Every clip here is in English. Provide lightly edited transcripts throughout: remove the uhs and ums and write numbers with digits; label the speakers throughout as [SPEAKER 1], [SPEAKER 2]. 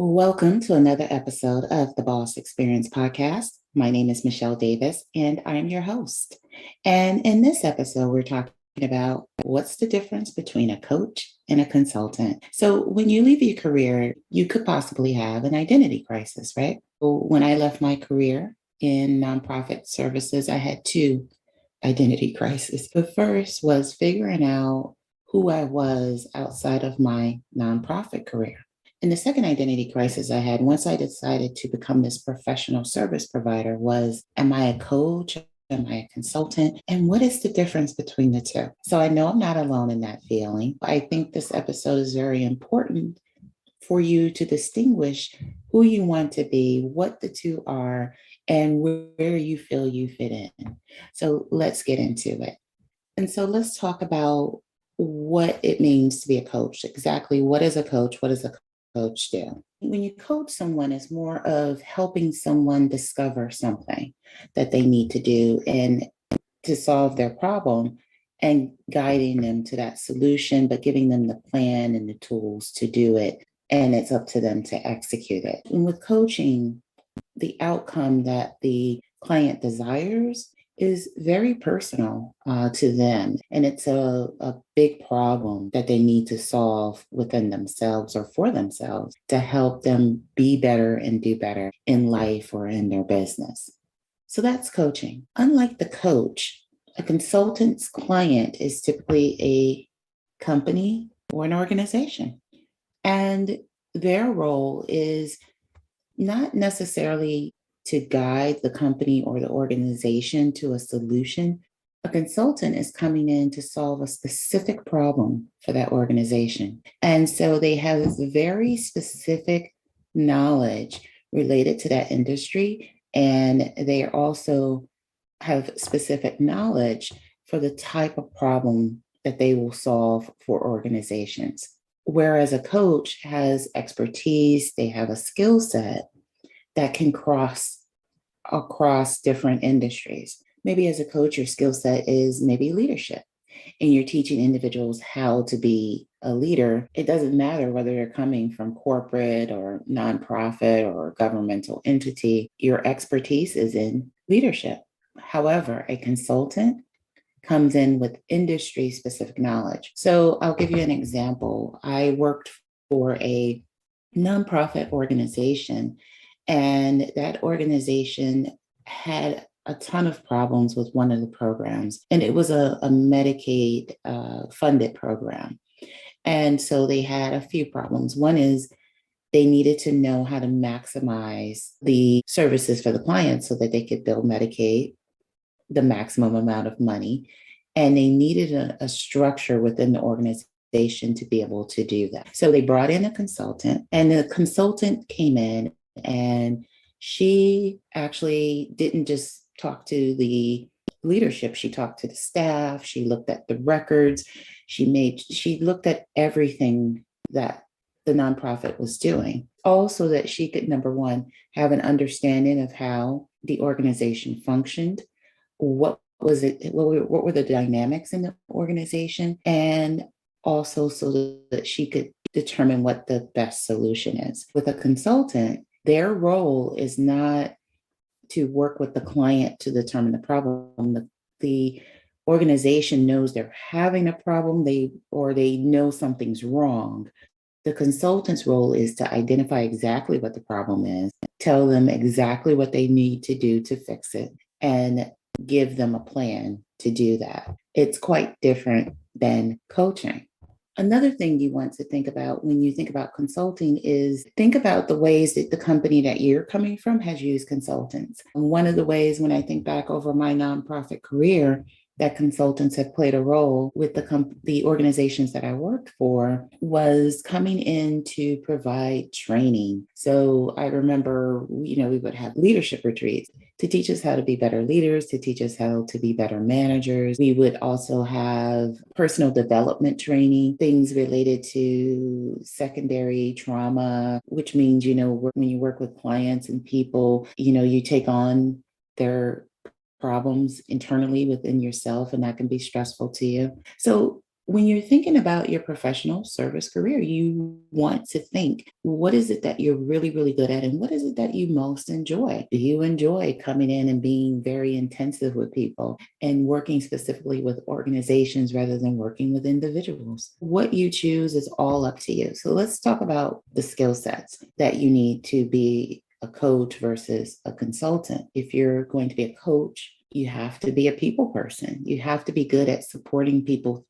[SPEAKER 1] Welcome to another episode of the Boss Experience podcast. My name is Michele Davis, and I'm your host. And in this episode, we're talking about what's the difference between a coach and a consultant. So, when you leave your career, you could possibly have an identity crisis, right? When I left my career in nonprofit services, I had two identity crises. The first was figuring out who I was outside of my nonprofit career. And the second identity crisis I had once I decided to become this professional service provider was, am I a coach? Am I a consultant? And what is the difference between the two? So I know I'm not alone in that feeling. I think this episode is very important for you to distinguish who you want to be, what the two are, and where you feel you fit in. So let's get into it. And so let's talk about what it means to be a coach. Exactly what is a coach? What does a coach do? When you coach someone, it's more of helping someone discover something that they need to do and to solve their problem and guiding them to that solution, but giving them the plan and the tools to do it. And it's up to them to execute it. And with coaching, the outcome that the client desires is very personal to them. And it's a big problem that they need to solve within themselves or for themselves to help them be better and do better in life or in their business. So that's coaching. Unlike the coach, a consultant's client is typically a company or an organization. And their role is not necessarily to guide the company or the organization to a solution. A consultant is coming in to solve a specific problem for that organization. And so they have very specific knowledge related to that industry. And they also have specific knowledge for the type of problem that they will solve for organizations. Whereas a coach has expertise, they have a skill set that can cross across different industries. Maybe as a coach, your skill set is maybe leadership, and you're teaching individuals how to be a leader. It doesn't matter whether they're coming from corporate or nonprofit or governmental entity, your expertise is in leadership. However, a consultant comes in with industry specific knowledge. So I'll give you an example. I worked for a nonprofit organization, and that organization had a ton of problems with one of the programs, and it was a Medicaid funded program. And so they had a few problems. One is they needed to know how to maximize the services for the clients so that they could bill Medicaid the maximum amount of money. And they needed a structure within the organization to be able to do that. So they brought in a consultant, and the consultant came in, and she actually didn't just talk to the leadership. She talked to the staff. She looked at the records. She looked at everything that the nonprofit was doing. Also, that she could, number one, have an understanding of how the organization functioned, what was it, what were the dynamics in the organization, and also so that she could determine what the best solution is. With a consultant, their role is not to work with the client to determine the problem. The organization knows they're having a problem, they know something's wrong. The consultant's role is to identify exactly what the problem is, tell them exactly what they need to do to fix it, and give them a plan to do that. It's quite different than coaching. Another thing you want to think about when you think about consulting is think about the ways that the company that you're coming from has used consultants. And one of the ways, when I think back over my nonprofit career, that consultants have played a role with the organizations that I worked for was coming in to provide training. So I remember, we would have leadership retreats to teach us how to be better leaders, to teach us how to be better managers. We would also have personal development training, things related to secondary trauma, which means, when you work with clients and people, you take on their problems internally within yourself, and that can be stressful to you. So when you're thinking about your professional service career, you want to think, what is it that you're really, really good at? And what is it that you most enjoy? Do you enjoy coming in and being very intensive with people and working specifically with organizations rather than working with individuals? What you choose is all up to you. So let's talk about the skill sets that you need to be a coach versus a consultant. If you're going to be a coach, you have to be a people person. You have to be good at supporting people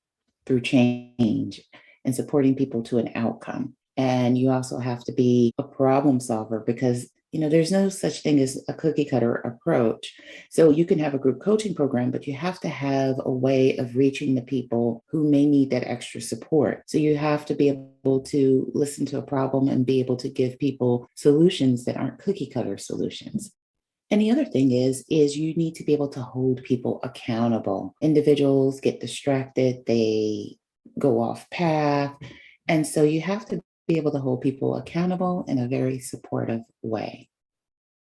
[SPEAKER 1] through change and supporting people to an outcome. And you also have to be a problem solver because there's no such thing as a cookie cutter approach. So you can have a group coaching program, but you have to have a way of reaching the people who may need that extra support. So you have to be able to listen to a problem and be able to give people solutions that aren't cookie cutter solutions. And the other thing is you need to be able to hold people accountable. Individuals get distracted, they go off path. And so you have to be able to hold people accountable in a very supportive way.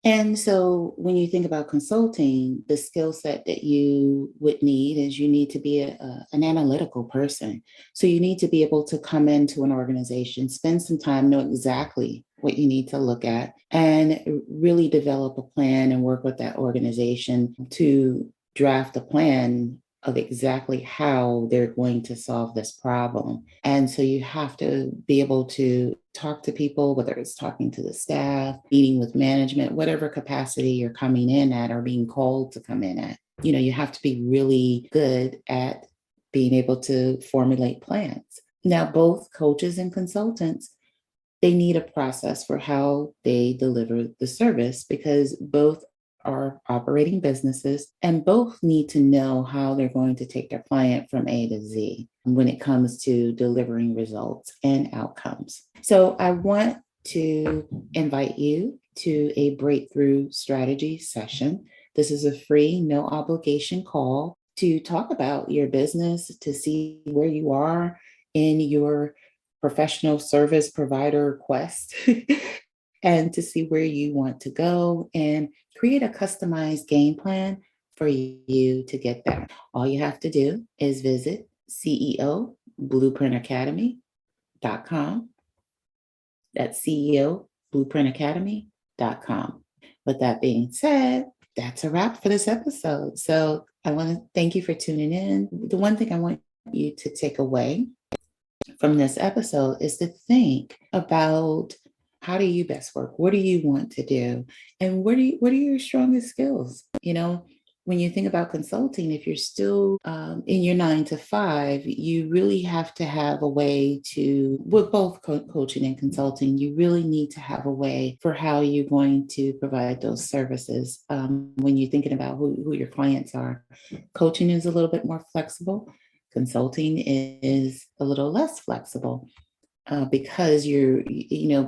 [SPEAKER 1] And so when you think about consulting, the skill set that you would need is you need to be an analytical person. So you need to be able to come into an organization, spend some time, know exactly what you need to look at, and really develop a plan and work with that organization to draft a plan of exactly how they're going to solve this problem. And so you have to be able to talk to people, whether it's talking to the staff, meeting with management, whatever capacity you're coming in at or being called to come in at. You have to be really good at being able to formulate plans. Now, both coaches and consultants, they need a process for how they deliver the service because both are operating businesses and both need to know how they're going to take their client from A to Z when it comes to delivering results and outcomes. So I want to invite you to a breakthrough strategy session. This is a free, no obligation call to talk about your business, to see where you are in your professional service provider quest and to see where you want to go and create a customized game plan for you to get there. All you have to do is visit ceoblueprintacademy.com. That's ceoblueprintacademy.com. With that being said, that's a wrap for this episode. So I want to thank you for tuning in. The one thing I want you to take away from this episode is to think about how do you best work? What do you want to do? And what are your strongest skills? When you think about consulting, if you're still in your 9 to 5, you really have to have a way to, with both coaching and consulting, you really need to have a way for how you're going to provide those services. When you're thinking about who your clients are, coaching is a little bit more flexible. Consulting is a little less flexible because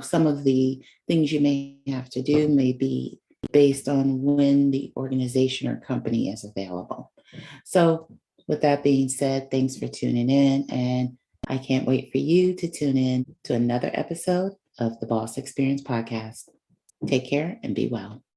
[SPEAKER 1] some of the things you may have to do may be based on when the organization or company is available. So with that being said, thanks for tuning in. And I can't wait for you to tune in to another episode of the Boss Experience Podcast. Take care and be well.